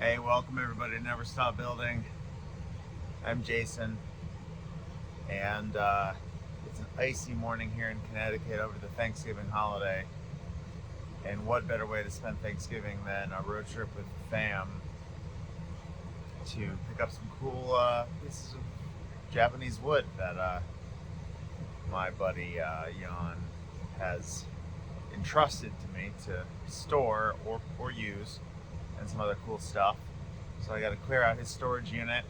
Hey, welcome everybody to Never Stop Building. I'm Jason, and it's an icy morning here in Connecticut over the Thanksgiving holiday. And what better way to spend Thanksgiving than a road trip with the fam to pick up some cool pieces of Japanese wood that my buddy Jan has entrusted to me to store or use, and some other cool stuff. So I got to clear out his storage unit,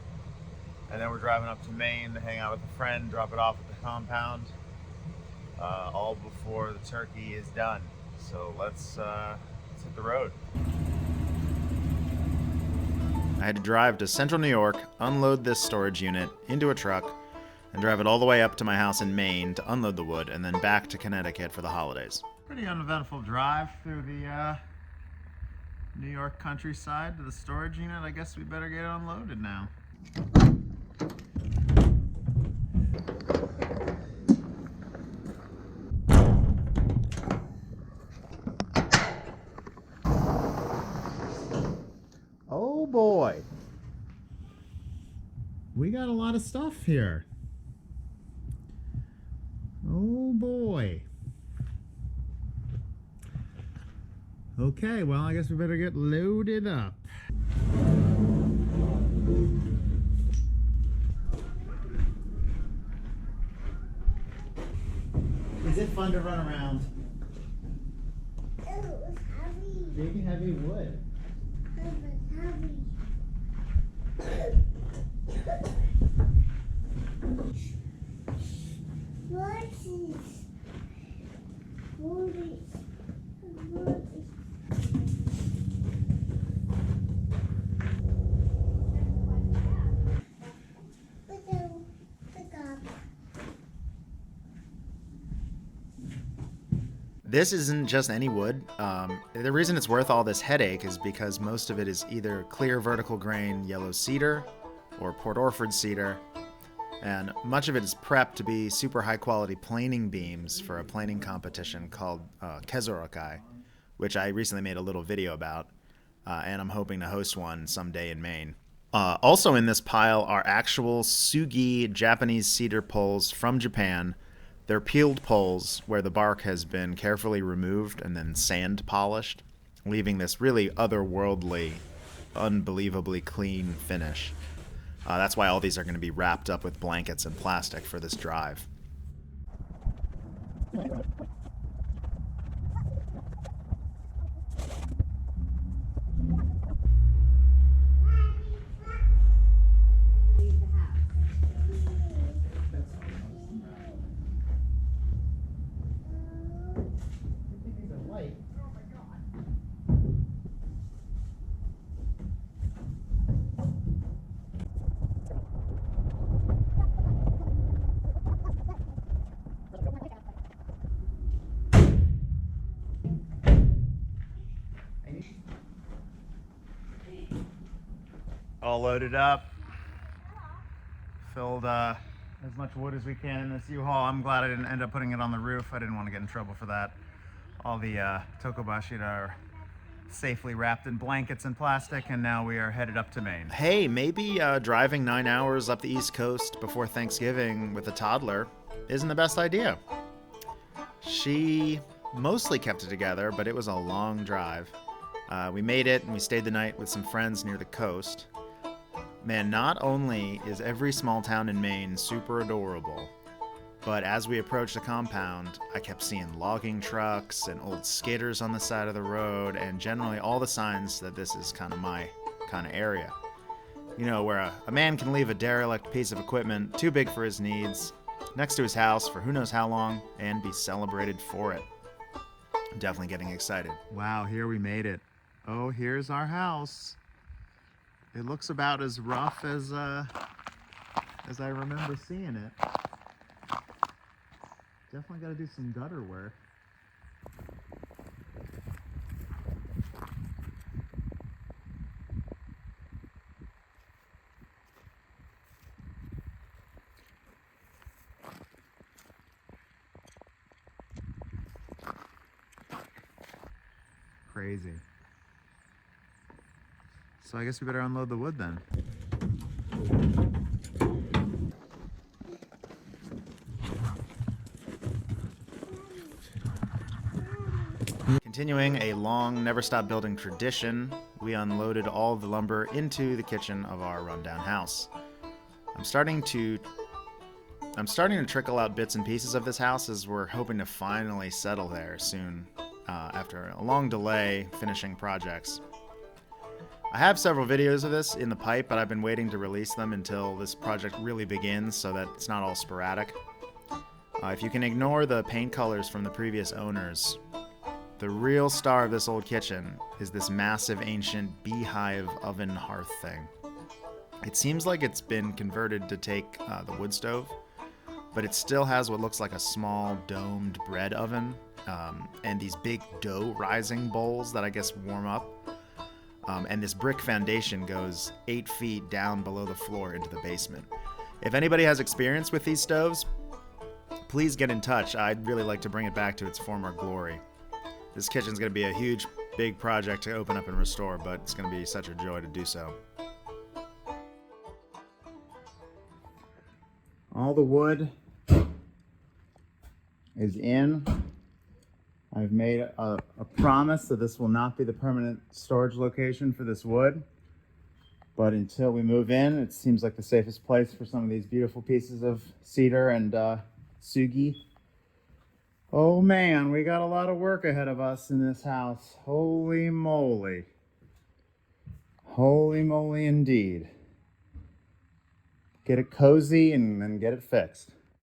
and then we're driving up to Maine to hang out with a friend, drop it off at the compound, all before the turkey is done. So let's hit the road. I had to drive to central New York, unload this storage unit into a truck, and drive it all the way up to my house in Maine to unload the wood, and then back to Connecticut for the holidays. Pretty uneventful drive through the New York countryside to the storage unit. I guess we better get it unloaded now. Oh boy. We got a lot of stuff here. Oh boy. Okay, well, I guess we better get loaded up. Is it fun to run around? Oh, it's heavy. Big, heavy wood. Heavy. What is? What is? This isn't just any wood. The reason it's worth all this headache is because most of it is either clear vertical grain yellow cedar or Port Orford cedar, and much of it is prepped to be super high quality planing beams for a planing competition called Cedar, which I recently made a little video about, and I'm hoping to host one someday in Maine. Also in this pile are actual Sugi Japanese cedar poles from Japan. They're peeled poles where the bark has been carefully removed and then sand polished, leaving this really otherworldly, unbelievably clean finish. That's why all these are going to be wrapped up with blankets and plastic for this drive. All loaded up, filled as much wood as we can in this U-Haul. I'm glad I didn't end up putting it on the roof. I didn't want to get in trouble for that. All the tokobashira are safely wrapped in blankets and plastic, and now we are headed up to Maine. Hey, maybe driving 9 hours up the East Coast before Thanksgiving with a toddler isn't the best idea. She mostly kept it together, but it was a long drive. We made it, and we stayed the night with some friends near the coast. Man, not only is every small town in Maine super adorable, but as we approached the compound, I kept seeing logging trucks and old skaters on the side of the road, and generally all the signs that this is kind of my kind of area. You know, where a man can leave a derelict piece of equipment too big for his needs next to his house for who knows how long and be celebrated for it. I'm definitely getting excited. Wow, here we made it. Oh, here's our house. It looks about as rough as I remember seeing it. Definitely got to do some gutter work. Crazy. So I guess we better unload the wood then. Continuing a long, never stop building tradition, we unloaded all the lumber into the kitchen of our rundown house. I'm starting to trickle out bits and pieces of this house as we're hoping to finally settle there soon after a long delay finishing projects. I have several videos of this in the pipe, but I've been waiting to release them until this project really begins so that it's not all sporadic. If you can ignore the paint colors from the previous owners, the real star of this old kitchen is this massive ancient beehive oven hearth thing. It seems like it's been converted to take the wood stove, but it still has what looks like a small domed bread oven and these big dough rising bowls that I guess warm up. And this brick foundation goes 8 feet down below the floor into the basement. If anybody has experience with these stoves, please get in touch. I'd really like to bring it back to its former glory. This kitchen's going to be a huge, big project to open up and restore, but it's going to be such a joy to do so. All the wood is in. I've made a promise that this will not be the permanent storage location for this wood. But until we move in, it seems like the safest place for some of these beautiful pieces of cedar and Sugi. Oh man, we got a lot of work ahead of us in this house. Holy moly. Holy moly indeed. Get it cozy and then get it fixed.